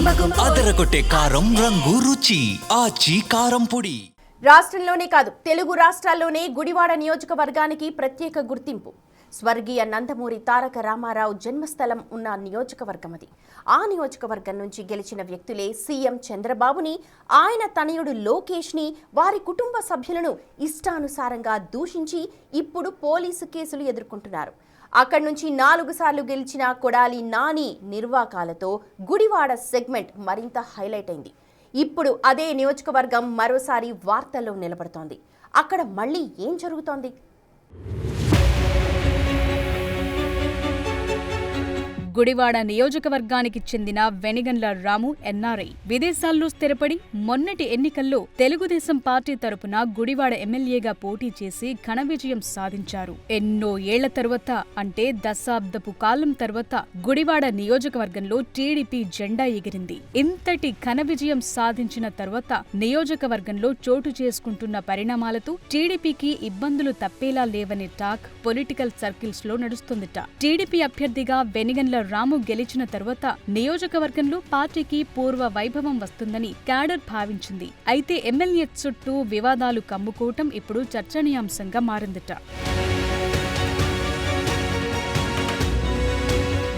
అదరగొట్టే కారం రంగు రుచి ఆచి కారం పొడి. రాష్ట్రంలోనే కాదు తెలుగు రాష్ట్రాల్లోనే గుడివాడ నియోజకవర్గానికి ప్రత్యేక గుర్తింపు. స్వర్గీయ నందమూరి తారక రామారావు జన్మస్థలం ఉన్న నియోజకవర్గం అది. ఆ నియోజకవర్గం నుంచి గెలిచిన వ్యక్తులే సీఎం చంద్రబాబుని, ఆయన తనయుడు లోకేష్ని, వారి కుటుంబ సభ్యులను ఇష్టానుసారంగా దూషించి ఇప్పుడు పోలీసు కేసులు ఎదుర్కొంటున్నారు. అక్కడి నుంచి 4 సార్లు గెలిచిన కొడాలి నాని నిర్వాకాలతో గుడివాడ సెగ్మెంట్ మరింత హైలైట్ అయింది. ఇప్పుడు అదే నియోజకవర్గం మరోసారి వార్తల్లో నిలబడుతోంది. అక్కడ మళ్ళీ ఏం జరుగుతోంది? గుడివాడ నియోజకవర్గానికి చెందిన వెనిగండ్ల రాము ఎన్ఆర్ఐ విదేశాల్లో స్థిరపడి మొన్నటి ఎన్నికల్లో తెలుగుదేశం పార్టీ తరపున గుడివాడ ఎమ్మెల్యేగా పోటీ చేసి ఘన విజయం సాధించారు. ఎన్నో ఏళ్ల తరువాత, అంటే దశాబ్దపు కాలం తర్వాత గుడివాడ నియోజకవర్గంలో టీడీపీ జెండా ఎగిరింది. ఇంతటి ఘన విజయం సాధించిన తరువాత నియోజకవర్గంలో చోటు చేసుకుంటున్న పరిణామాలతో టీడీపీకి ఇబ్బందులు తప్పేలా లేవనే టాక్ పొలిటికల్ సర్కిల్స్ లో నడుస్తుందట. టీడీపీ అభ్యర్థిగా వెనిగండ్ల రాము గెలిచిన తరువాత నియోజకవర్గంలో పార్టీకి పూర్వ వైభవం వస్తుందని క్యాడర్ భావించింది. అయితే ఎమ్మెల్యే చుట్టూ వివాదాలు కమ్ముకోవటం ఇప్పుడు చర్చనీయాంశంగా మారిందట.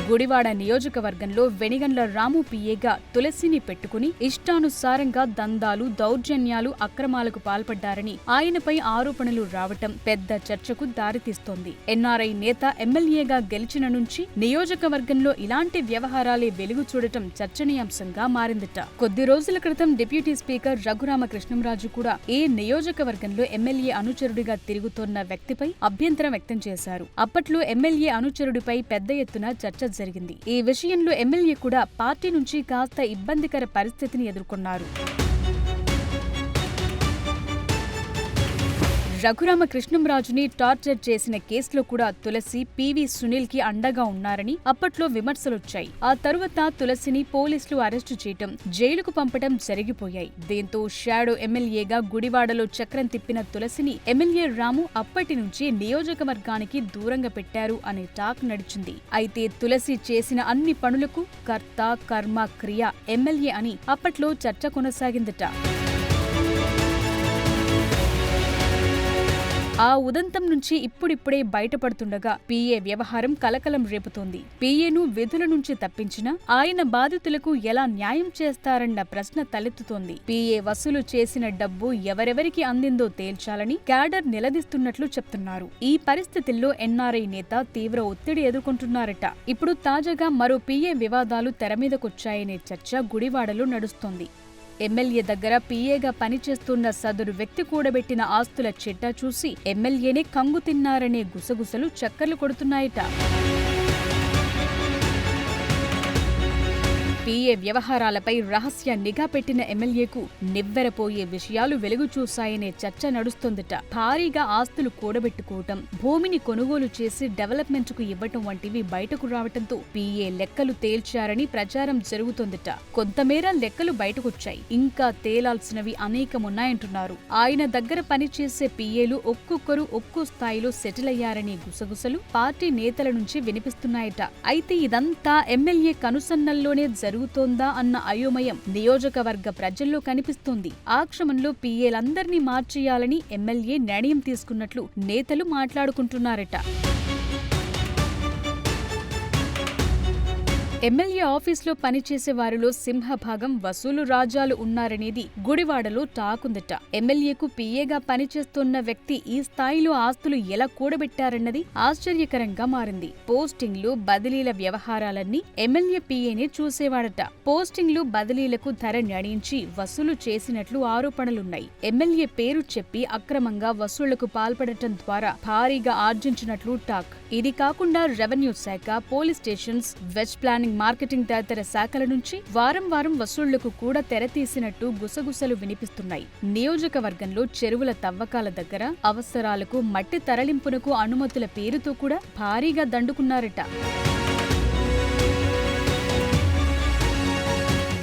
గుడివాడ నియోజకవర్గంలో వెనిగండ్ల రాము పిఏగా తులసిని పెట్టుకుని ఇష్టానుసారంగా దందాలు, దౌర్జన్యాలు, అక్రమాలకు పాల్పడ్డారని ఆయనపై ఆరోపణలు రావటం పెద్ద చర్చకు దారితీస్తోంది. ఎన్ఆర్ఐ నేత ఎమ్మెల్యేగా గెలిచిన నుంచి నియోజకవర్గంలో ఇలాంటి వ్యవహారాలే వెలుగు చూడటం చర్చనీయాంశంగా మారిందట. కొద్ది రోజుల క్రితం డిప్యూటీ స్పీకర్ రఘురామకృష్ణంరాజు కూడా ఈ నియోజకవర్గంలో ఎమ్మెల్యే అనుచరుడిగా తిరుగుతోన్న వ్యక్తిపై అభ్యంతరం వ్యక్తం చేశారు. అప్పట్లో ఎమ్మెల్యే అనుచరుడిపై పెద్ద ఎత్తున చర్చ జరిగింది. ఈ విషయంలో ఎమ్మెల్యే కూడా పార్టీ నుంచి కాస్త ఇబ్బందికర పరిస్థితిని ఎదుర్కొన్నారు. రఘురామకృష్ణంరాజుని టార్చర్ చేసిన కేసులో కూడా తులసి పివి సునీల్ కి అండగా ఉన్నారని అప్పట్లో విమర్శలొచ్చాయి. ఆ తరువాత తులసిని పోలీసులు అరెస్టు చేయటం, జైలుకు పంపటం జరిగిపోయాయి. దీంతో షాడో ఎమ్మెల్యేగా గుడివాడలో చక్రం తిప్పిన తులసిని ఎమ్మెల్యే రాము అప్పటి నుంచి నియోజకవర్గానికి దూరంగా పెట్టారు అనే టాక్ నడిచింది. అయితే తులసి చేసిన అన్ని పనులకు కర్త, కర్మ, క్రియ ఎమ్మెల్యే అని అప్పట్లో చర్చ కొనసాగిందట. ఆ ఉదంతం నుంచి ఇప్పుడిప్పుడే బయటపడుతుండగా పీఏ వ్యవహారం కలకలం రేపుతోంది. పీఏను విధుల నుంచి తప్పించినా ఆయన బాధితులకు ఎలా న్యాయం చేస్తారన్న ప్రశ్న తలెత్తుతోంది. పీఏ వసూలు చేసిన డబ్బు ఎవరెవరికి అందిందో తేల్చాలని క్యాడర్ నిలదీస్తున్నట్లు చెప్తున్నారు. ఈ పరిస్థితుల్లో ఎన్ఆర్ఐ నేత తీవ్ర ఒత్తిడి ఎదుర్కొంటున్నారట. ఇప్పుడు తాజాగా మరో పీఏ వివాదాలు తెరమీదకొచ్చాయనే చర్చ గుడివాడలో నడుస్తోంది. ఎమ్మెల్యే దగ్గర పీఏగా పనిచేస్తున్న సదరు వ్యక్తి కూడబెట్టిన ఆస్తుల చిట్టా చూసి ఎమ్మెల్యేనే కంగు తిన్నారనే గుసగుసలు చక్కర్లు కొడుతున్నాయట. పీఏ వ్యవహారాలపై రహస్య నిఘా పెట్టిన ఎమ్మెల్యేకు నివ్వెరపోయే విషయాలు వెలుగు చూశాయనే చర్చ నడుస్తోందట. భారీగా ఆస్తులు కూడబెట్టుకోవటం, భూమిని కొనుగోలు చేసి డెవలప్మెంట్ కు ఇవ్వటం వంటివి బయటకు రావటంతో పీఏ లెక్కలు తేల్చారని ప్రచారం జరుగుతోందట. కొంతమేర లెక్కలు బయటకొచ్చాయి. ఇంకా తేలాల్సినవి అనేకమున్నాయంటున్నారు. ఆయన దగ్గర పనిచేసే పీఏలు ఒక్కొక్కరు ఒక్కో స్థాయిలో సెటిల్ అయ్యారనే గుసగుసలు పార్టీ నేతల నుంచి వినిపిస్తున్నాయట. అయితే ఇదంతా ఎమ్మెల్యే కనుసన్నల్లోనే జరుగుతోందా అన్న అయోమయం నియోజకవర్గ ప్రజల్లో కనిపిస్తోంది. ఆ క్రమంలో పీఏలందర్నీ మార్చేయాలని ఎమ్మెల్యే నిర్ణయం తీసుకున్నట్లు నేతలు మాట్లాడుకుంటున్నారట. ఎమ్మెల్యే ఆఫీసులో పనిచేసే వారిలో సింహభాగం వసూలు రాజాలు ఉన్నారనేది గుడివాడలో టాకుందట. ఎమ్మెల్యేకు పీఏగా పనిచేస్తున్న వ్యక్తి ఈ స్థాయిలో ఆస్తులు ఎలా కూడబెట్టారన్నది ఆశ్చర్యకరంగా మారింది. పోస్టింగ్లు, బదిలీల వ్యవహారాలన్నీ ఎమ్మెల్యే పీఏనే చూసేవాడట. పోస్టింగ్లు, బదిలీలకు ధర నిర్ణయించి వసూలు చేసినట్లు ఆరోపణలున్నాయి. ఎమ్మెల్యే పేరు చెప్పి అక్రమంగా వసూళ్లకు పాల్పడటం ద్వారా భారీగా ఆర్జించినట్లు టాక్. ఇది కాకుండా రెవెన్యూ శాఖ, police stations, west planning, marketing తదితర శాఖల నుంచి వారం వారం వసూళ్లకు కూడా తెరతీసినట్టు గుసగుసలు వినిపిస్తున్నాయి. నియోజకవర్గంలో చెరువుల తవ్వకాల దగ్గర అవసరాలకు మట్టి తరలింపునకు అనుమతుల పేరుతో కూడా భారీగా దండుకున్నారట.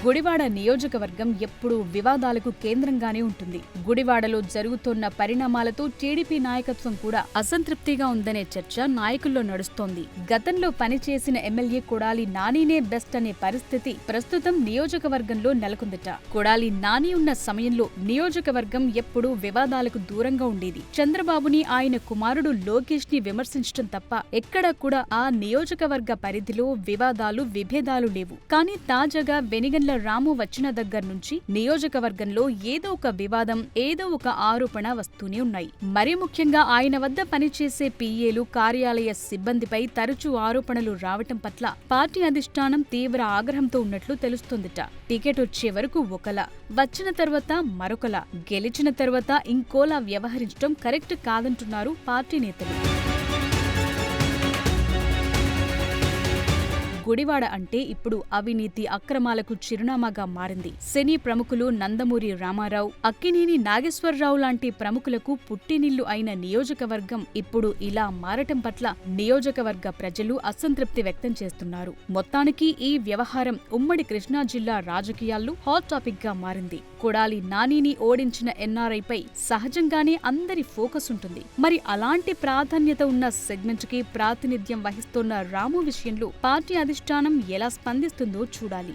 గుడివాడ నియోజకవర్గం ఎప్పుడూ వివాదాలకు కేంద్రంగానే ఉంటుంది. గుడివాడలో జరుగుతున్న పరిణామాలతో టీడీపీ నాయకత్వం కూడా అసంతృప్తిగా ఉందనే చర్చ నాయకుల్లో నడుస్తోంది. గతంలో పనిచేసిన ఎమ్మెల్యే కొడాలి నానినే బెస్ట్ అనే పరిస్థితి ప్రస్తుతం నియోజకవర్గంలో నెలకొందట. కొడాలి నాని ఉన్న సమయంలో నియోజకవర్గం ఎప్పుడూ వివాదాలకు దూరంగా ఉండేది. చంద్రబాబుని ఆయన కుమారుడు లోకేష్ ని విమర్శించడం తప్ప ఎక్కడా కూడా ఆ నియోజకవర్గ పరిధిలో వివాదాలు విభేదాలు లేవు. కానీ తాజాగా వెనిగండ్ల రాము వచ్చిన దగ్గర నుంచి నియోజకవర్గంలో ఏదో ఒక వివాదం, ఏదో ఒక ఆరోపణ వస్తూనే ఉన్నాయి. మరీ ముఖ్యంగా ఆయన వద్ద పనిచేసే పీఏలు, కార్యాలయ సిబ్బందిపై తరచూ ఆరోపణలు రావటం పట్ల పార్టీ అధిష్టానం తీవ్ర ఆగ్రహంతో ఉన్నట్లు తెలుస్తోందిట. టికెట్ వచ్చే వరకు ఒకలా, వచ్చిన తర్వాత మరొకలా, గెలిచిన తర్వాత ఇంకోలా వ్యవహరించడం కరెక్ట్ కాదంటున్నారు పార్టీ నేతలు. గుడివాడ అంటే ఇప్పుడు అవినీతి, అక్రమాలకు చిరునామాగా మారింది. సినీ ప్రముఖులు నందమూరి రామారావు, అక్కినేని నాగేశ్వరరావు లాంటి ప్రముఖులకు పుట్టినిల్లు అయిన నియోజకవర్గం ఇప్పుడు ఇలా మారటం పట్ల నియోజకవర్గ ప్రజలు అసంతృప్తి వ్యక్తం చేస్తున్నారు. మొత్తానికి ఈ వ్యవహారం ఉమ్మడి కృష్ణా జిల్లా రాజకీయాల్లో హాట్ టాపిక్ గా మారింది. కొడాలి నానిని ఓడించిన ఎన్ఆర్ఐపై సహజంగానే అందరి ఫోకస్ ఉంటుంది. మరి అలాంటి ప్రాధాన్యత ఉన్న సెగ్మెంట్ కి ప్రాతినిధ్యం వహిస్తోన్న రాము విషయంలో పార్టీ అధిష్టానం ఎలా స్పందిస్తుందో చూడాలి.